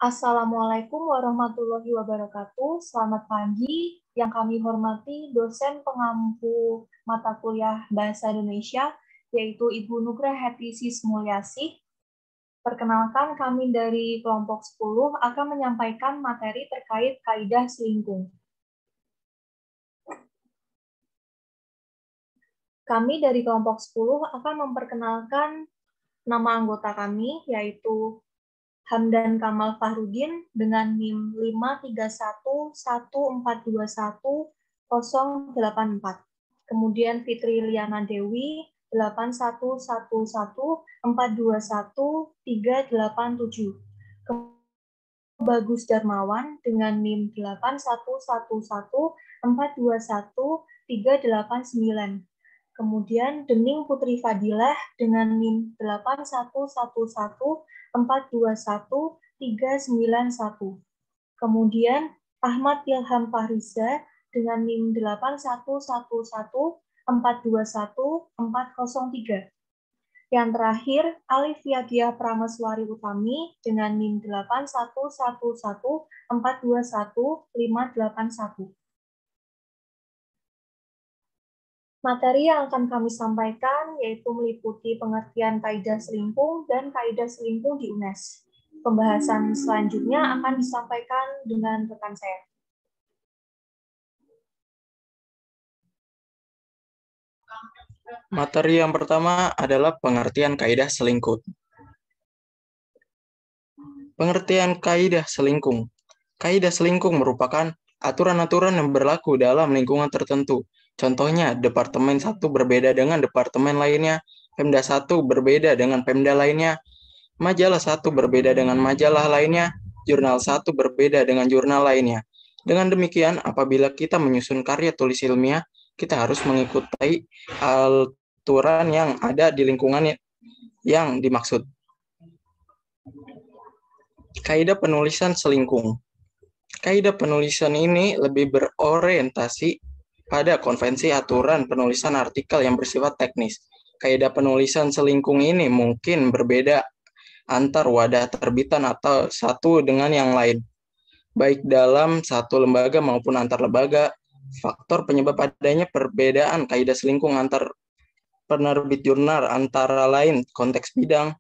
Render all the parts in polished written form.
Assalamualaikum warahmatullahi wabarakatuh. Selamat pagi. Yang kami hormati dosen pengampu mata kuliah Bahasa Indonesia, yaitu Ibu Nugrah Hetisi Mulyasih. Perkenalkan, kami dari kelompok 10 akan menyampaikan materi terkait kaidah selingkuh. Kami dari kelompok 10 akan memperkenalkan nama anggota kami, yaitu Hamdan Kamal Fahrudin dengan NIM 53114210084. Kemudian Fitri Liana Dewi 811421387. Bagus Darmawan dengan NIM 81114213889. Kemudian Dening Putri Fadilah dengan NIM 81114213991. Kemudian Ahmad Ilham Fahriza dengan NIM 81114214003. Yang terakhir, Alif Yadiah Prameswari Utami dengan NIM 8111421581581. Materi yang akan kami sampaikan yaitu meliputi pengertian kaidah selingkuh dan kaidah selingkuh di UNES. Pembahasan selanjutnya akan disampaikan dengan rekan saya. Materi yang pertama adalah pengertian kaidah selingkuh. Pengertian kaidah selingkuh. Kaidah selingkuh merupakan aturan-aturan yang berlaku dalam lingkungan tertentu. Contohnya, Departemen 1 berbeda dengan departemen lainnya, Pemda 1 berbeda dengan Pemda lainnya, Majalah 1 berbeda dengan majalah lainnya, Jurnal 1 berbeda dengan jurnal lainnya. Dengan demikian, apabila kita menyusun karya tulis ilmiah, kita harus mengikuti aturan yang ada di lingkungan yang dimaksud. Kaidah penulisan selingkuh. Kaidah penulisan ini lebih berorientasi pada konvensi aturan penulisan artikel yang bersifat teknis. Kaidah penulisan selingkuh ini mungkin berbeda antar wadah terbitan atau satu dengan yang lain, baik dalam satu lembaga maupun antar lembaga. Faktor penyebab adanya perbedaan kaidah selingkuh antar penerbit jurnal antara lain konteks bidang,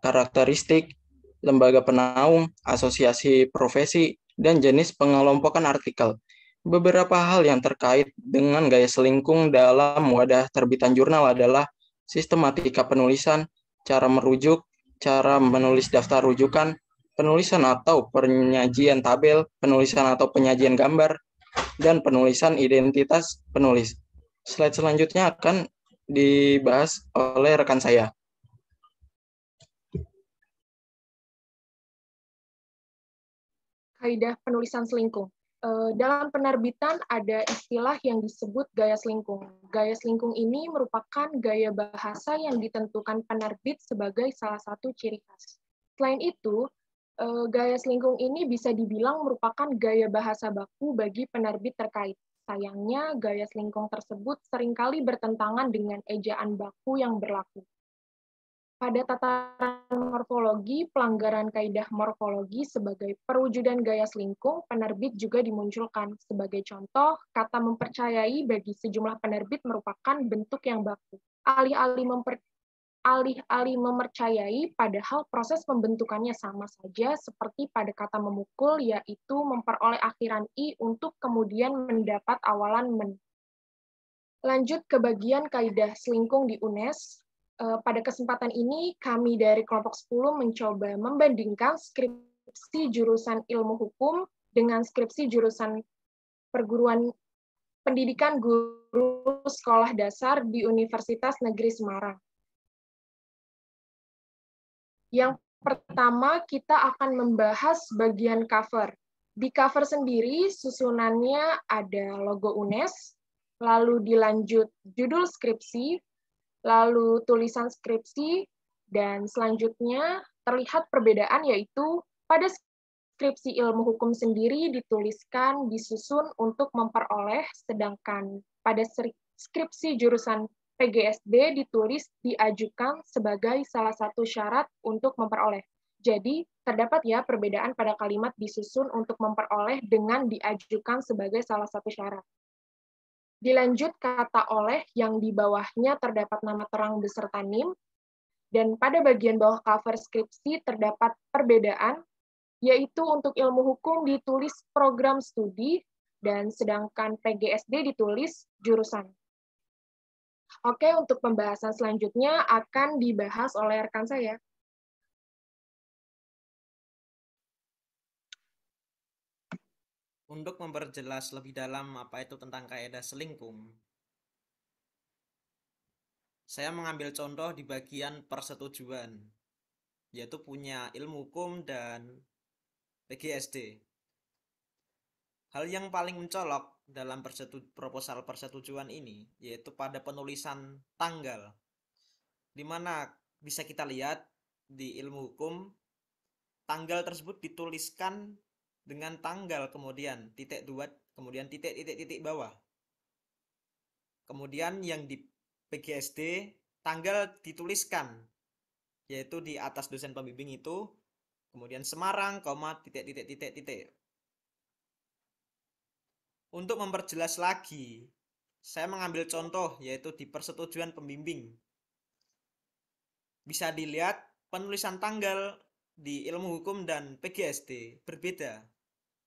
karakteristik, lembaga penaung, asosiasi profesi, dan jenis pengelompokan artikel. Beberapa hal yang terkait dengan gaya selingkuh dalam wadah terbitan jurnal adalah sistematika penulisan, cara merujuk, cara menulis daftar rujukan, penulisan atau penyajian tabel, penulisan atau penyajian gambar, dan penulisan identitas penulis. Slide selanjutnya akan dibahas oleh rekan saya. Kaidah penulisan selingkuh. Dalam penerbitan ada istilah yang disebut gaya selingkuh. Gaya selingkuh ini merupakan gaya bahasa yang ditentukan penerbit sebagai salah satu ciri khas. Selain itu, gaya selingkuh ini bisa dibilang merupakan gaya bahasa baku bagi penerbit terkait. Sayangnya, gaya selingkuh tersebut seringkali bertentangan dengan ejaan baku yang berlaku. Pada tataran morfologi, pelanggaran kaidah morfologi sebagai perwujudan gaya selingkuh, penerbit juga dimunculkan. Sebagai contoh, kata mempercayai bagi sejumlah penerbit merupakan bentuk yang baku. Alih-alih mempercayai, padahal proses pembentukannya sama saja seperti pada kata memukul, yaitu memperoleh akhiran i untuk kemudian mendapat awalan men. Lanjut ke bagian kaidah selingkuh di UNES. Pada kesempatan ini, kami dari kelompok 10 mencoba membandingkan skripsi jurusan ilmu hukum dengan skripsi jurusan perguruan pendidikan guru sekolah dasar di Universitas Negeri Semarang. Yang pertama, kita akan membahas bagian cover. Di cover sendiri, susunannya ada logo UNES, lalu dilanjut judul skripsi, lalu tulisan skripsi, dan selanjutnya terlihat perbedaan yaitu pada skripsi ilmu hukum sendiri dituliskan disusun untuk memperoleh, sedangkan pada skripsi jurusan PGSD ditulis diajukan sebagai salah satu syarat untuk memperoleh. Jadi, terdapat ya perbedaan pada kalimat disusun untuk memperoleh dengan diajukan sebagai salah satu syarat. Dilanjut kata oleh yang di bawahnya terdapat nama terang beserta NIM, dan pada bagian bawah cover skripsi terdapat perbedaan, yaitu untuk ilmu hukum ditulis program studi, dan sedangkan PGSD ditulis jurusan. Oke, untuk pembahasan selanjutnya akan dibahas oleh rekan saya. Untuk memperjelas lebih dalam apa itu tentang kaidah selingkung, saya mengambil contoh di bagian persetujuan, yaitu punya ilmu hukum dan PGSD. Hal yang paling mencolok dalam proposal persetujuan ini, yaitu pada penulisan tanggal, di mana bisa kita lihat di ilmu hukum, tanggal tersebut dituliskan dengan tanggal, kemudian titik 2, kemudian titik bawah. Kemudian yang di PGSD, tanggal dituliskan, yaitu di atas dosen pembimbing itu, kemudian Semarang, titik. Untuk memperjelas lagi, saya mengambil contoh, yaitu di persetujuan pembimbing. Bisa dilihat penulisan tanggal di ilmu hukum dan PGSD berbeda,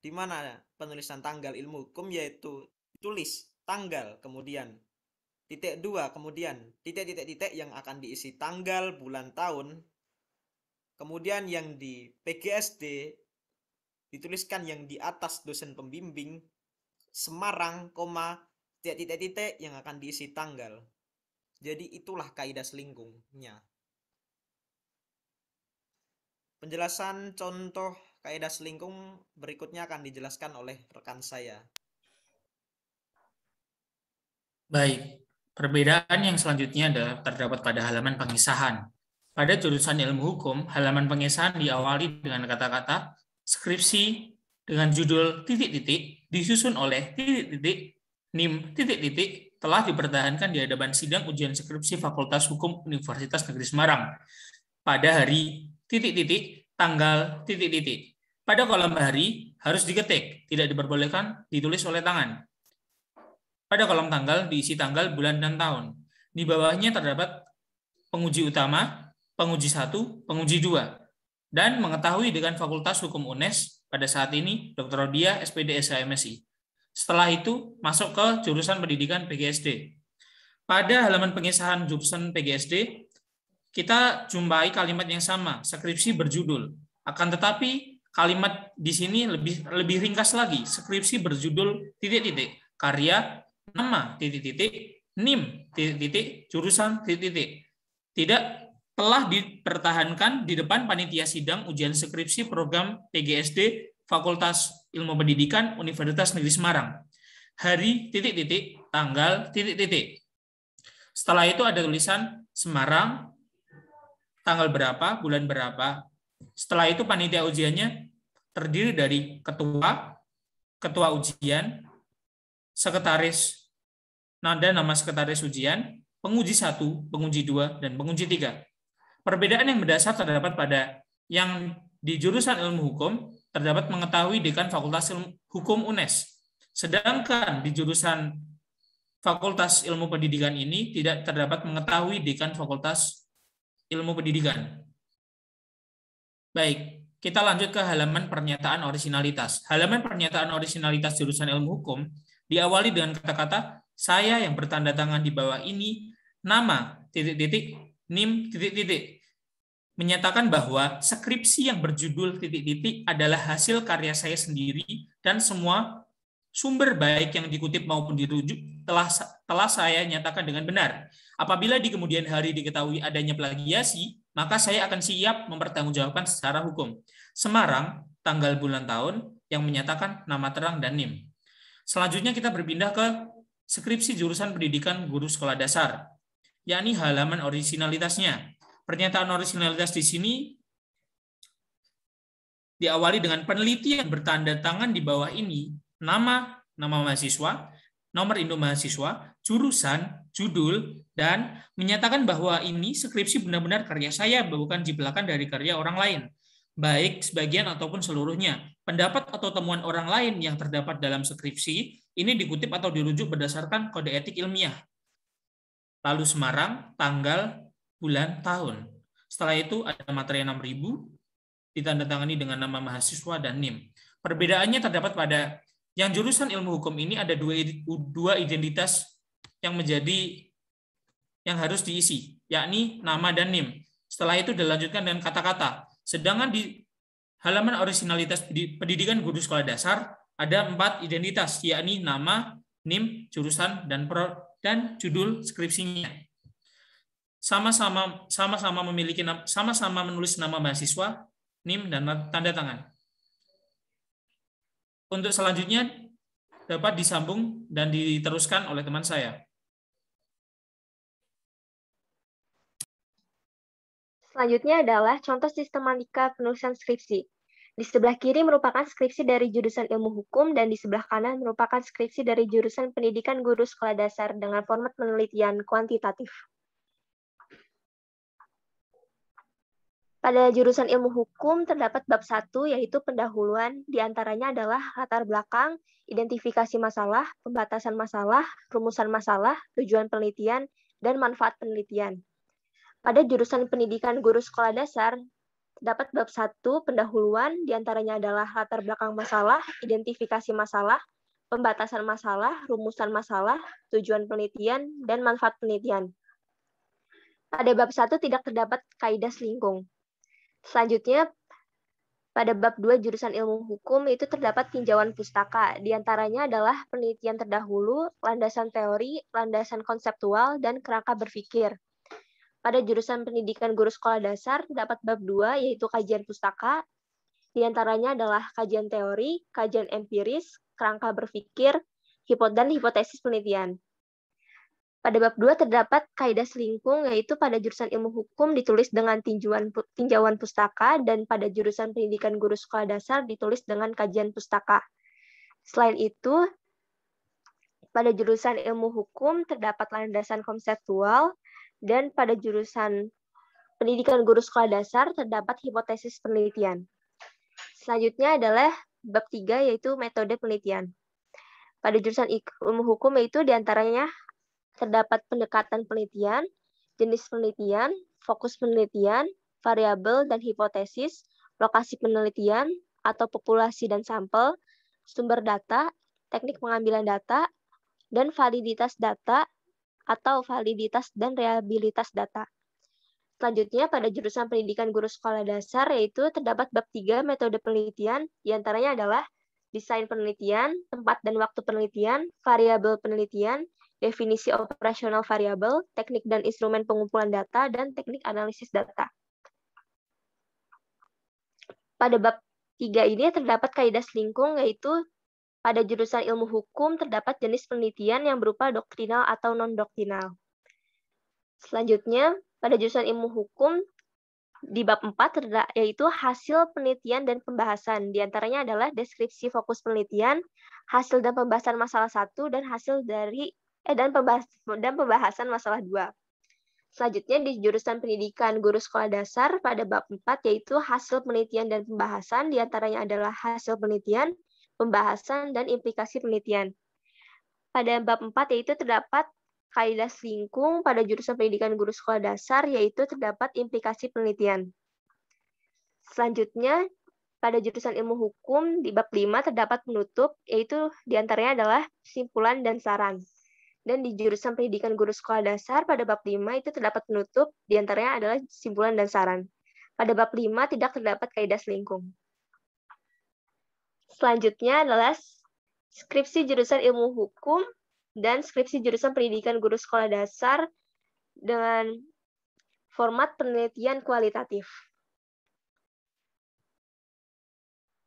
di mana penulisan tanggal ilmu hukum yaitu tulis tanggal, kemudian titik 2, kemudian titik yang akan diisi tanggal, bulan, tahun. Kemudian yang di PGSD dituliskan yang di atas dosen pembimbing, Semarang, titik yang akan diisi tanggal. Jadi itulah kaidah selingkungnya. Penjelasan contoh kaidah selingkung berikutnya akan dijelaskan oleh rekan saya. Baik. Perbedaan yang selanjutnya terdapat pada halaman pengisahan. Pada jurusan ilmu hukum, halaman pengisahan diawali dengan kata-kata skripsi dengan judul titik-titik disusun oleh titik-titik NIM titik-titik telah dipertahankan di hadapan sidang ujian skripsi Fakultas Hukum Universitas Negeri Semarang pada hari titik-titik tanggal titik-titik. Pada kolom hari harus diketik, tidak diperbolehkan ditulis oleh tangan. Pada kolom tanggal diisi tanggal, bulan, dan tahun. Di bawahnya terdapat penguji utama, penguji 1, penguji 2. Dan mengetahui dengan Fakultas Hukum UNES pada saat ini Dr. Rodia, SPD, SH, MSI. Setelah itu masuk ke jurusan pendidikan PGSD. Pada halaman pengisahan jurusan PGSD, kita jumpai kalimat yang sama, skripsi berjudul. Akan tetapi kalimat di sini lebih ringkas lagi, skripsi berjudul titik-titik, karya, nama, titik-titik, NIM, titik-titik, jurusan, titik-titik. Tidak telah dipertahankan di depan panitia sidang ujian skripsi program PGSD Fakultas Ilmu Pendidikan Universitas Negeri Semarang. Hari, titik-titik, tanggal, titik-titik. Setelah itu ada tulisan Semarang, tanggal berapa, bulan berapa. Setelah itu panitia ujiannya terdiri dari ketua ujian, sekretaris, nama sekretaris ujian, penguji 1, penguji 2, dan penguji 3. Perbedaan yang mendasar terdapat pada yang di jurusan ilmu hukum terdapat mengetahui dekan Fakultas Hukum UNES. Sedangkan di jurusan Fakultas Ilmu Pendidikan ini tidak terdapat mengetahui dekan Fakultas Ilmu Pendidikan. Baik, kita lanjut ke halaman pernyataan orisinalitas. Halaman pernyataan orisinalitas jurusan ilmu hukum diawali dengan kata-kata saya yang bertanda tangan di bawah ini, nama, titik-titik, NIM, titik-titik. Menyatakan bahwa skripsi yang berjudul titik-titik adalah hasil karya saya sendiri dan semua sumber baik yang dikutip maupun dirujuk telah saya nyatakan dengan benar. Apabila di kemudian hari diketahui adanya plagiasi, maka saya akan siap mempertanggungjawabkan secara hukum. Semarang, tanggal, bulan, tahun yang menyatakan nama terang dan NIM. Selanjutnya kita berpindah ke skripsi jurusan pendidikan guru sekolah dasar, yakni halaman orisinalitasnya. Pernyataan orisinalitas di sini diawali dengan peneliti yang bertanda tangan di bawah ini, nama mahasiswa, nomor induk mahasiswa, jurusan, judul, dan menyatakan bahwa ini skripsi benar-benar karya saya, bukan jiplakan dari karya orang lain. baik sebagian ataupun seluruhnya. Pendapat atau temuan orang lain yang terdapat dalam skripsi ini dikutip atau dirujuk berdasarkan kode etik ilmiah. Lalu Semarang, tanggal, bulan, tahun. Setelah itu ada materi 6.000, ditandatangani dengan nama mahasiswa dan NIM. Perbedaannya terdapat pada yang jurusan ilmu hukum ini ada dua identitas yang harus diisi, yakni nama dan NIM. Setelah itu dilanjutkan dengan kata-kata. Sedangkan di halaman originalitas pendidikan guru sekolah dasar ada 4 identitas, yakni nama, NIM, jurusan, dan judul skripsinya. Sama-sama menulis nama mahasiswa, NIM, dan tanda tangan. Untuk selanjutnya dapat disambung dan diteruskan oleh teman saya. Selanjutnya adalah contoh sistematika penulisan skripsi. Di sebelah kiri merupakan skripsi dari jurusan ilmu hukum dan di sebelah kanan merupakan skripsi dari jurusan pendidikan guru sekolah dasar dengan format penelitian kuantitatif. Pada jurusan ilmu hukum terdapat bab 1 yaitu pendahuluan, diantaranya adalah latar belakang, identifikasi masalah, pembatasan masalah, rumusan masalah, tujuan penelitian, dan manfaat penelitian. Pada jurusan pendidikan guru sekolah dasar, terdapat bab 1 pendahuluan, diantaranya adalah latar belakang masalah, identifikasi masalah, pembatasan masalah, rumusan masalah, tujuan penelitian, dan manfaat penelitian. Pada bab 1 tidak terdapat kaidah selingkung. Selanjutnya, pada bab 2 jurusan ilmu hukum itu terdapat tinjauan pustaka, diantaranya adalah penelitian terdahulu, landasan teori, landasan konseptual, dan kerangka berpikir. Pada jurusan pendidikan guru sekolah dasar, terdapat bab 2, yaitu kajian pustaka. Di antaranya adalah kajian teori, kajian empiris, kerangka berpikir, dan hipotesis penelitian. Pada bab 2 terdapat kaidah selingkung, yaitu pada jurusan ilmu hukum ditulis dengan tinjauan pustaka, dan pada jurusan pendidikan guru sekolah dasar ditulis dengan kajian pustaka. Selain itu, pada jurusan ilmu hukum terdapat landasan konseptual, dan pada jurusan pendidikan guru sekolah dasar terdapat hipotesis penelitian. Selanjutnya adalah bab 3 yaitu metode penelitian. Pada jurusan ilmu hukum itu diantaranya terdapat pendekatan penelitian, jenis penelitian, fokus penelitian, variabel dan hipotesis, lokasi penelitian atau populasi dan sampel, sumber data, teknik pengambilan data, dan validitas data atau validitas dan reliabilitas data. Selanjutnya, pada jurusan pendidikan guru sekolah dasar, yaitu terdapat bab 3 metode penelitian, diantaranya adalah desain penelitian, tempat dan waktu penelitian, variabel penelitian, definisi operasional variabel, teknik dan instrumen pengumpulan data, dan teknik analisis data. Pada bab 3 ini terdapat kaidah selingkung, yaitu pada jurusan ilmu hukum terdapat jenis penelitian yang berupa doktrinal atau non-doktrinal. Selanjutnya, pada jurusan ilmu hukum di bab 4 yaitu hasil penelitian dan pembahasan. Di antaranya adalah deskripsi fokus penelitian, hasil dan pembahasan masalah 1 dan hasil dari pembahasan masalah 2. Selanjutnya di jurusan pendidikan guru sekolah dasar pada bab 4 yaitu hasil penelitian dan pembahasan. Di antaranya adalah hasil penelitian, pembahasan, dan implikasi penelitian. Pada bab 4 yaitu terdapat kaidah selingkung pada jurusan pendidikan guru sekolah dasar, yaitu terdapat implikasi penelitian. Selanjutnya, pada jurusan ilmu hukum di bab 5 terdapat penutup, yaitu diantaranya adalah kesimpulan dan saran. Dan di jurusan pendidikan guru sekolah dasar pada bab 5 itu terdapat penutup, diantaranya adalah kesimpulan dan saran. Pada bab 5 tidak terdapat kaidah selingkung. Selanjutnya adalah skripsi jurusan ilmu hukum dan skripsi jurusan pendidikan guru sekolah dasar dengan format penelitian kualitatif.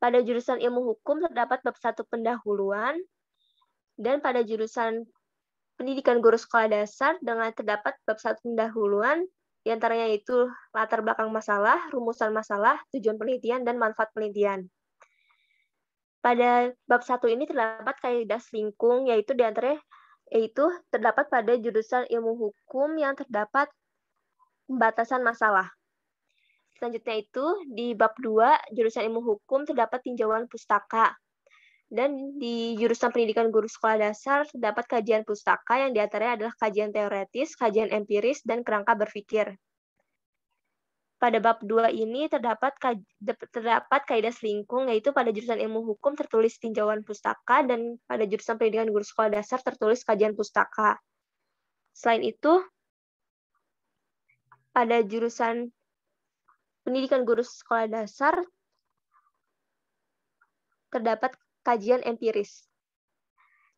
Pada jurusan ilmu hukum terdapat bab 1 pendahuluan, dan pada jurusan pendidikan guru sekolah dasar dengan terdapat bab 1 pendahuluan, diantaranya itu latar belakang masalah, rumusan masalah, tujuan penelitian, dan manfaat penelitian. Pada bab 1 ini terdapat kaidah selingkung, yaitu diantaranya terdapat pada jurusan ilmu hukum yang terdapat pembatasan masalah. Selanjutnya itu, di bab 2, jurusan ilmu hukum terdapat tinjauan pustaka. Dan di jurusan pendidikan guru sekolah dasar terdapat kajian pustaka yang diantaranya adalah kajian teoretis, kajian empiris, dan kerangka berpikir. Pada bab 2 ini terdapat kaidah selingkung, yaitu pada jurusan ilmu hukum tertulis tinjauan pustaka, dan pada jurusan pendidikan guru sekolah dasar tertulis kajian pustaka. Selain itu, pada jurusan pendidikan guru sekolah dasar terdapat kajian empiris.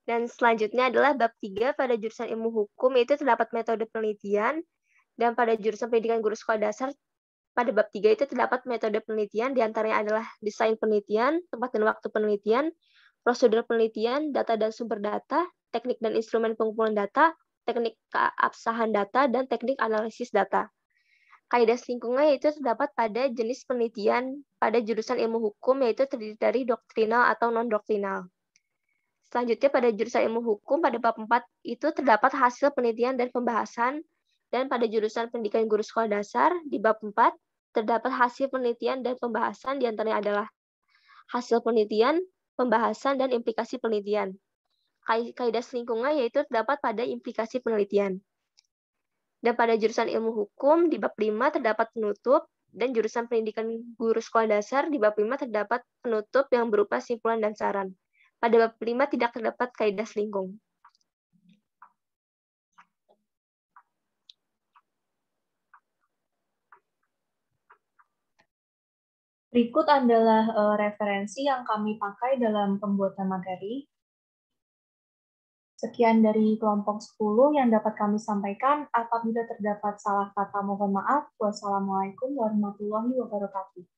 Dan selanjutnya adalah bab 3 pada jurusan ilmu hukum, yaitu terdapat metode penelitian, dan pada jurusan pendidikan guru sekolah dasar pada bab 3 itu terdapat metode penelitian, diantaranya adalah desain penelitian, tempat dan waktu penelitian, prosedur penelitian, data dan sumber data, teknik dan instrumen pengumpulan data, teknik keabsahan data, dan teknik analisis data. Kaidah selingkungnya yaitu terdapat pada jenis penelitian pada jurusan ilmu hukum, yaitu terdiri dari doktrinal atau non-doktrinal. Selanjutnya pada jurusan ilmu hukum pada bab 4 itu terdapat hasil penelitian dan pembahasan, dan pada jurusan pendidikan guru sekolah dasar di bab 4 terdapat hasil penelitian dan pembahasan, diantaranya adalah hasil penelitian, pembahasan, dan implikasi penelitian. Kaidah selingkungnya yaitu terdapat pada implikasi penelitian. Dan pada jurusan ilmu hukum di bab 5 terdapat penutup, dan jurusan pendidikan guru sekolah dasar di bab 5 terdapat penutup yang berupa simpulan dan saran. Pada bab 5 tidak terdapat kaidah selingkung. Berikut adalah referensi yang kami pakai dalam pembuatan materi. Sekian dari kelompok 10 yang dapat kami sampaikan. Apabila terdapat salah kata, mohon maaf. Wassalamualaikum warahmatullahi wabarakatuh.